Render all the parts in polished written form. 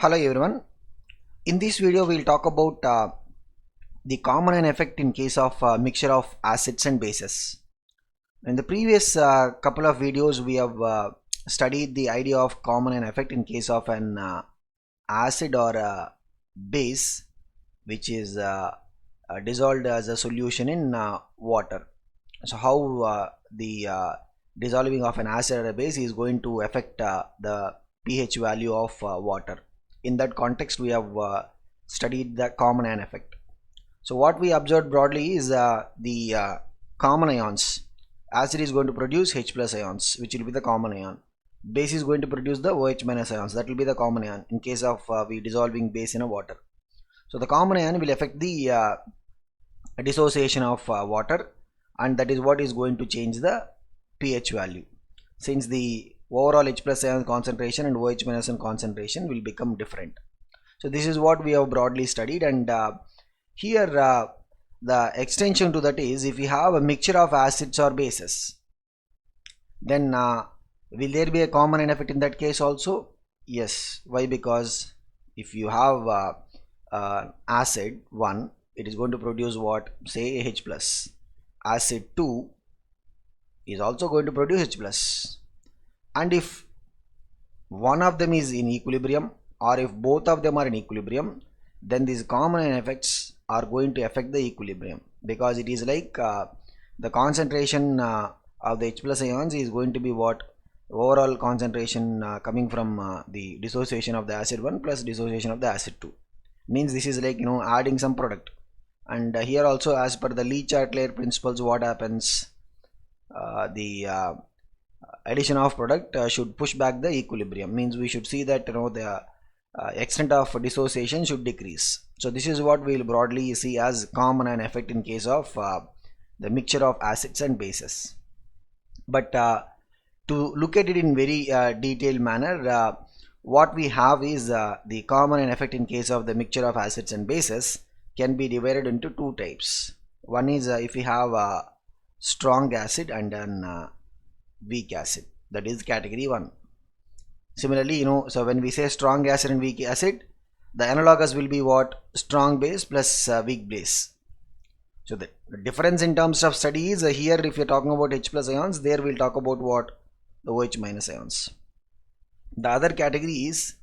Hello everyone. In this video we'll talk about the common and effect in case of mixture of acids and bases. In the previous couple of videos we have studied the idea of common and effect in case of an acid or a base which is dissolved as a solution in water. So how the dissolving of an acid or a base is going to affect the pH value of water. In that context we have studied the common ion effect. So what we observed broadly is the common ions. Acid is going to produce H plus ions, which will be the common ion. Base is going to produce the OH minus ions, that will be the common ion in case of we dissolving base in a water. So the common ion will affect the dissociation of water, and that is what is going to change the pH value, since the overall H plus ion concentration and OH minus ion concentration will become different. So this is what we have broadly studied, and here the extension to that is, if we have a mixture of acids or bases, then will there be a common ion effect in that case also? Yes. Why? Because if you have acid 1, it is going to produce what? Say H plus. Acid 2 is also going to produce H plus. And if one of them is in equilibrium, or if both of them are in equilibrium, then these common ion effects are going to affect the equilibrium, because it is like the concentration of the H plus ions is going to be what? Overall concentration coming from the dissociation of the acid 1 plus dissociation of the acid 2. Means this is like, adding some product. And here also, as per the Le-Chatelier principles, what happens? The addition of product should push back the equilibrium. Means we should see that the extent of dissociation should decrease. So this is what we will broadly see as common ion effect in case of the mixture of acids and bases. But to look at it in very detailed manner, what we have is the common ion effect in case of the mixture of acids and bases can be divided into two types. One is if we have a strong acid and an weak acid, that is category 1. Similarly, so when we say strong acid and weak acid, the analogous will be what? Strong base plus weak base. So the difference in terms of studies here, if you're talking about H plus ions, there we'll talk about what? The OH minus ions. The other category is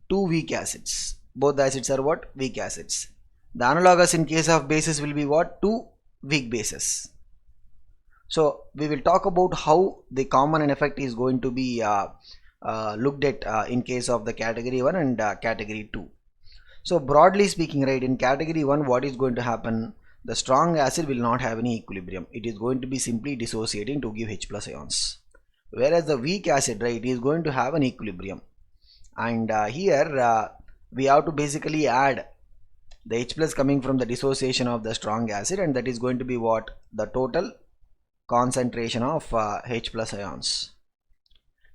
two weak acids. Both the acids are what? Weak acids. The analogous in case of bases will be what? Two weak bases. So we will talk about how the common ion effect is going to be looked at in case of the category 1 and category 2. So broadly speaking, right, in category 1, what is going to happen? The strong acid will not have any equilibrium. It is going to be simply dissociating to give H plus ions. Whereas the weak acid, right, is going to have an equilibrium. And here we have to basically add the H plus coming from the dissociation of the strong acid, and that is going to be what? The total concentration of H plus ions.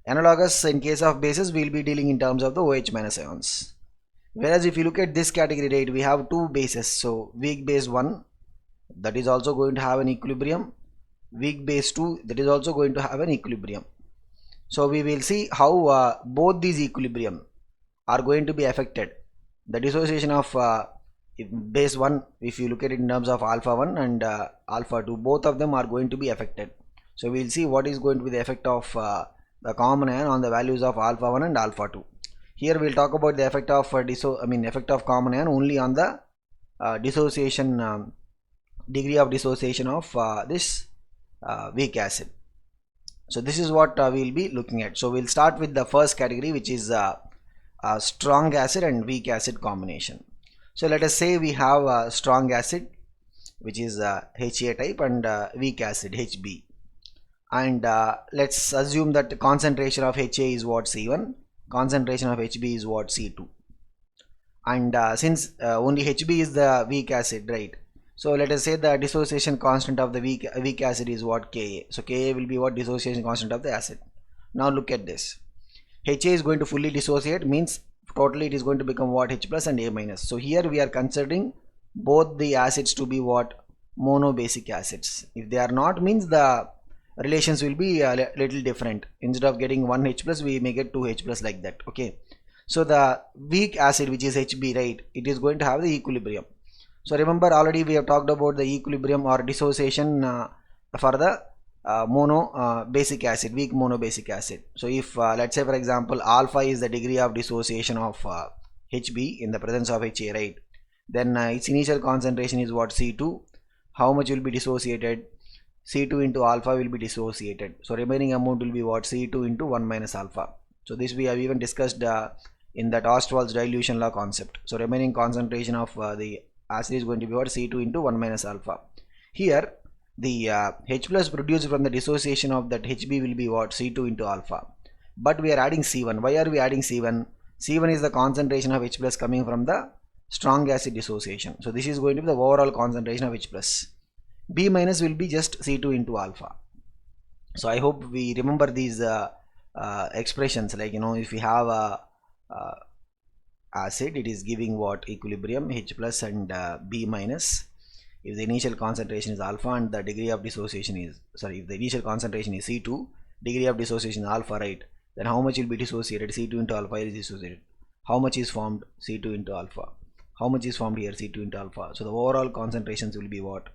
Analogous in case of bases, we will be dealing in terms of the OH minus ions. Whereas if you look at this category, right, we have two bases. So weak base 1, that is also going to have an equilibrium. Weak base 2, that is also going to have an equilibrium. So we will see how both these equilibrium are going to be affected. The dissociation of base 1, if you look at it in terms of alpha 1 and alpha 2, both of them are going to be affected. So we will see what is going to be the effect of the common ion on the values of alpha 1 and alpha 2. Here we will talk about the effect of effect of common ion only on the dissociation degree of dissociation of this weak acid. So this is what we will be looking at. So we will start with the first category, which is strong acid and weak acid combination. So let us say we have a strong acid, which is HA type, and weak acid HB. And let's assume that the concentration of HA is what? C1. Concentration of HB is what? C2. And since only HB is the weak acid, right? So let us say the dissociation constant of the weak acid is what? Ka. So Ka will be what? Dissociation constant of the acid. Now look at this. HA is going to fully dissociate, means totally it is going to become what? H plus and A minus. So here we are considering both the acids to be what? Monobasic acids. If they are not, means the relations will be a little different. Instead of getting 1 H plus, we may get 2 H plus, like that. Okay. So the weak acid, which is HB, right, it is going to have the equilibrium. So remember, already we have talked about the equilibrium or dissociation for the basic acid, weak monobasic acid. So if let's say for example alpha is the degree of dissociation of HB in the presence of HA, right, then its initial concentration is what, C2. How much will be dissociated? C2 into alpha will be dissociated. So remaining amount will be what, C2 into 1 minus alpha. So this we have even discussed in that Ostwald's dilution law concept. So remaining concentration of the acid is going to be what, C2 into 1 minus alpha. Here the H plus produced from the dissociation of that HB will be what, C2 into alpha. But we are adding C1. Why are we adding C1? C1 is the concentration of H plus coming from the strong acid dissociation. So this is going to be the overall concentration of H plus. B minus will be just C2 into alpha. So I hope we remember these expressions, like, you know, if we have a acid, it is giving what, equilibrium, H plus and B minus. If the initial concentration is alpha and the degree of dissociation is, sorry, if the initial concentration is C2, degree of dissociation is alpha, right, then how much will be dissociated? C2 into alpha is dissociated. How much is formed? C2 into alpha. How much is formed here? C2 into alpha. So the overall concentrations will be what?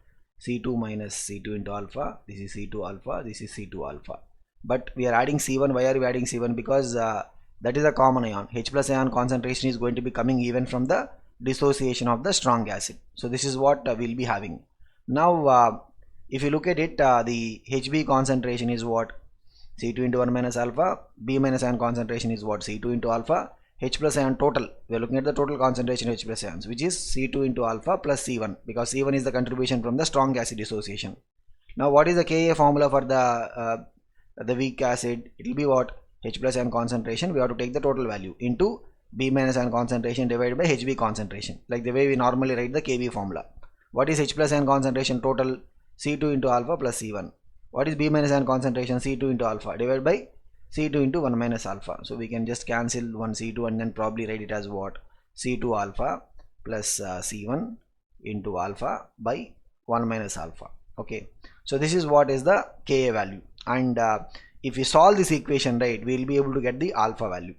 C2 minus C2 into alpha. This is C2 alpha. This is C2 alpha. But we are adding C1. Why are we adding C1? Because that is a common ion. H plus ion concentration is going to be coming even from the dissociation of the strong acid. So this is what we'll be having. Now if you look at it, the HB concentration is what? C2 into 1 minus alpha. B minus ion concentration is what? C2 into alpha. H plus ion total, we are looking at the total concentration of H plus ions, which is C2 into alpha plus C1, because C1 is the contribution from the strong acid dissociation. Now what is the Ka formula for the weak acid? It will be what? H plus ion concentration, we have to take the total value into B minus ion concentration divided by HB concentration, like the way we normally write the Kb formula. What is H plus ion concentration total? C2 into alpha plus C1. What is B minus ion concentration? C2 into alpha divided by C2 into 1 minus alpha. So we can just cancel one C2 and then probably write it as what? C2 alpha plus C1 into alpha by 1 minus alpha. Okay, so this is what is the Ka value, and if we solve this equation, right, we will be able to get the alpha value.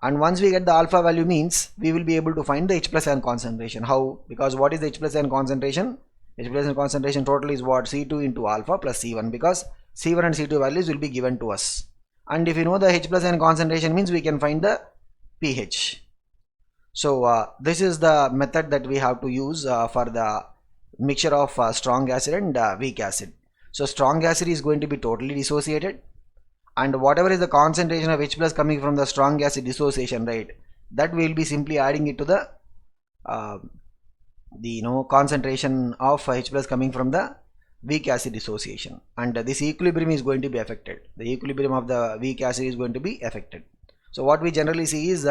And once we get the alpha value, means we will be able to find the H plus ion concentration. How? Because what is the H plus ion concentration? H plus ion concentration total is what? C2 into alpha plus C1, because C1 and C2 values will be given to us. And if you know the H plus ion concentration, means we can find the pH. So this is the method that we have to use for the mixture of strong acid and weak acid. So strong acid is going to be totally dissociated, and whatever is the concentration of H plus coming from the strong acid dissociation, right, that we will be simply adding it to the concentration of H plus coming from the weak acid dissociation, and this equilibrium is going to be affected. The equilibrium of the weak acid is going to be affected. So what we generally see is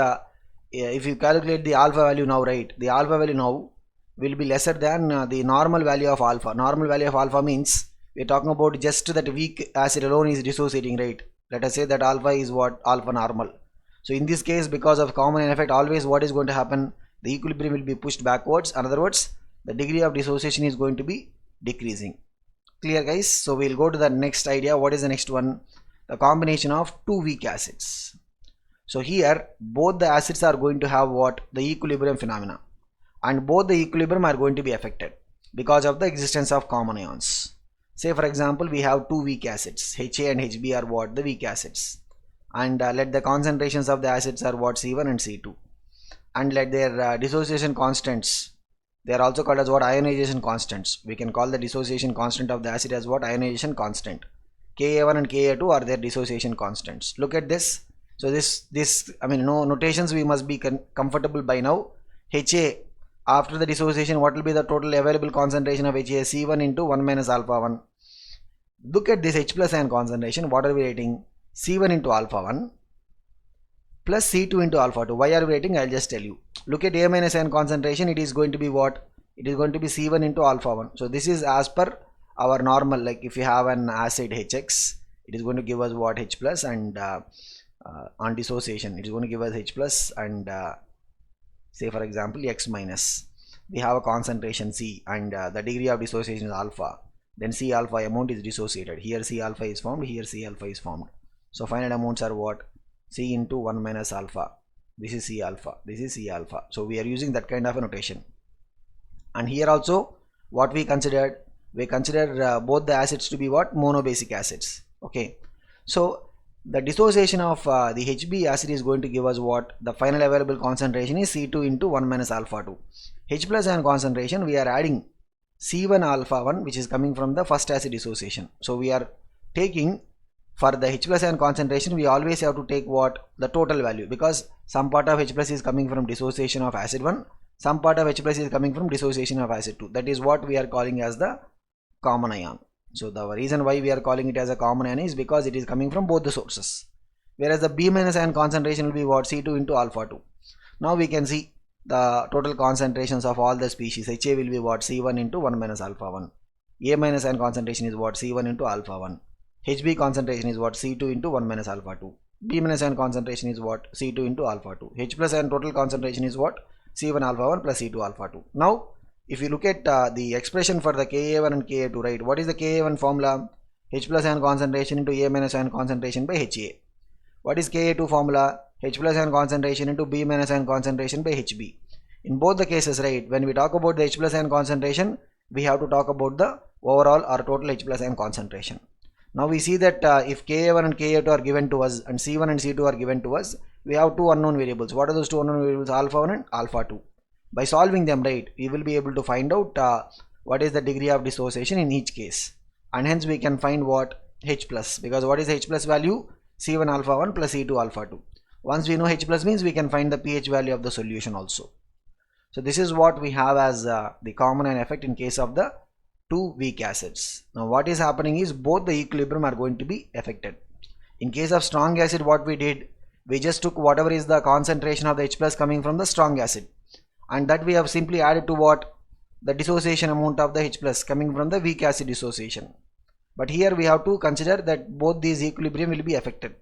if you calculate the alpha value now, right, the alpha value now will be lesser than the normal value of alpha. Normal value of alpha means we are talking about just that weak acid alone is dissociating, right? Let us say that alpha is what? Alpha normal. So in this case, because of common ion effect, always what is going to happen? The equilibrium will be pushed backwards. In other words, the degree of dissociation is going to be decreasing. Clear, guys? So we'll go to the next idea. What is the next one? The combination of two weak acids. So here both the acids are going to have what? The equilibrium phenomena, and both the equilibrium are going to be affected because of the existence of common ions. Say for example, we have two weak acids, HA and HB are what? The weak acids, and let the concentrations of the acids are what? C1 and C2, and let their dissociation constants, they are also called as what? Ionization constants. We can call the dissociation constant of the acid as what? Ionization constant. Ka1 and Ka2 are their dissociation constants. Look at this. So this I mean, notations we must be comfortable by now. HA, after the dissociation, what will be the total available concentration of HA? C1 into 1 minus alpha 1. Look at this H plus ion concentration. What are we writing? C1 into alpha 1 plus C2 into alpha 2. Why are we writing? I'll just tell you. Look at A minus ion concentration. It is going to be what? It is going to be C1 into alpha 1. So this is as per our normal, like if you have an acid HX, it is going to give us what? H plus, and on dissociation it is going to give us H plus and say for example X minus. We have a concentration C, and the degree of dissociation is alpha. Then C alpha amount is dissociated. Here C alpha is formed, here C alpha is formed. So final amounts are what? C into 1 minus alpha this is C alpha, this is C alpha. So we are using that kind of a notation. And here also what we considered, we consider both the acids to be what? Monobasic acids. Okay, so the dissociation of the HB acid is going to give us what? The final available concentration is C2 into 1 minus alpha 2. H plus ion concentration, we are adding C1 alpha 1, which is coming from the first acid dissociation. So we are taking, for the H plus ion concentration, we always have to take what? The total value, because some part of H plus is coming from dissociation of acid 1, some part of H plus is coming from dissociation of acid 2. That is what we are calling as the common ion. So the reason why we are calling it as a common ion is because it is coming from both the sources. Whereas the B minus ion concentration will be what? C2 into alpha 2. Now we can see the total concentrations of all the species. HA will be what? C1 into 1 minus alpha 1. A minus ion concentration is what? C1 into alpha 1. HB concentration is what? C2 into 1 minus alpha 2. B minus ion concentration is what? C2 into alpha 2. H plus ion total concentration is what? C1 alpha 1 plus C2 alpha 2. Now if you look at the expression for the Ka1 and Ka2, right? What is the Ka1 formula? H plus ion concentration into A minus ion concentration by HA. What is Ka2 formula? H plus ion concentration into B minus ion concentration by HB. In both the cases, right, when we talk about the H plus ion concentration, we have to talk about the overall or total H plus ion concentration. Now we see that if Ka1 and Ka2 are given to us and C1 and C2 are given to us, we have two unknown variables. What are those two unknown variables? Alpha 1 and alpha 2. By solving them, right, we will be able to find out what is the degree of dissociation in each case, and hence we can find what? H plus, because what is H plus value? C1 alpha 1 plus C2 alpha 2. Once we know H plus means we can find the pH value of the solution also. So this is what we have as the common ion effect in case of the two weak acids. Now what is happening is both the equilibrium are going to be affected. In case of strong acid, what we did, we just took whatever is the concentration of the H plus coming from the strong acid, and that we have simply added to what? The dissociation amount of the H plus coming from the weak acid dissociation. But here we have to consider that both these equilibrium will be affected.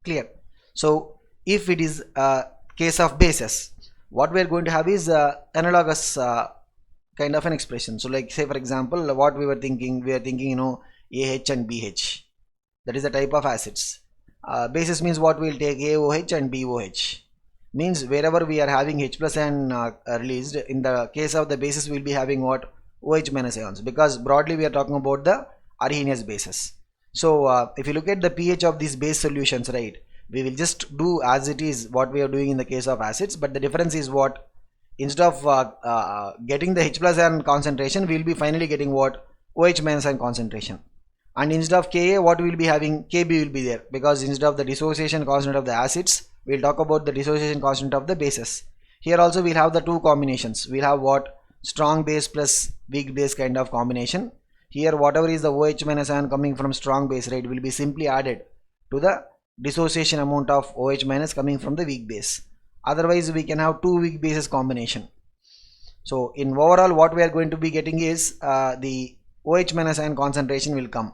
Clear? So if it is a case of bases, what we are going to have is analogous kind of an expression. So like say for example, what we were thinking, you know, AH and BH. That is the type of acids. Bases means what? We will take AOH and BOH. Means wherever we are having H plus ion released, in the case of the bases we will be having what? OH minus ions, because broadly we are talking about the Arrhenius bases. So if you look at the pH of these base solutions, right, we will just do as it is what we are doing in the case of acids, but the difference is what? Instead of getting the H plus ion concentration, we will be finally getting what? OH minus ion concentration. And instead of Ka, what we will be having? Kb will be there, because instead of the dissociation constant of the acids, we will talk about the dissociation constant of the bases. Here also we will have the two combinations. We will have what? Strong base plus weak base kind of combination. Here whatever is the OH minus ion coming from strong base, right, will be simply added to the dissociation amount of OH minus coming from the weak base. Otherwise we can have two weak bases combination. So in overall what we are going to be getting is the OH minus ion concentration will come.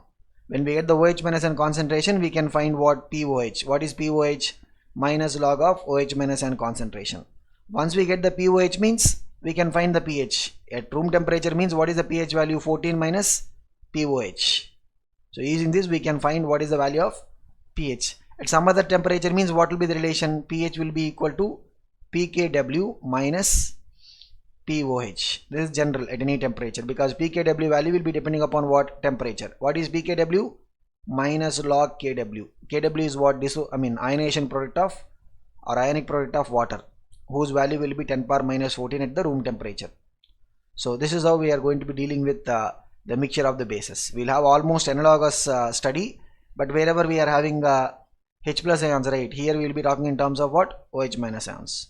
When we get the OH minus ion concentration, we can find what? POH. What is POH? Minus log of OH minus ion concentration. Once we get the POH means we can find the pH. At room temperature means what is the pH value? 14 minus POH. So using this we can find what is the value of pH. At some other temperature means what will be the relation? pH will be equal to pKw minus POH. This is general at any temperature, because pKw value will be depending upon what? Temperature. What is pKw? Minus log Kw. Kw is what? Ionization product of or ionic product of water, whose value will be 10 power minus 14 at the room temperature. So this is how we are going to be dealing with the mixture of the bases. We will have almost analogous study, but wherever we are having H plus ions, right, here we will be talking in terms of what? OH minus ions.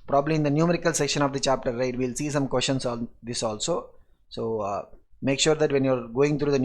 Probably in the numerical section of the chapter, right, we will see some questions on this also. So make sure that when you are going through the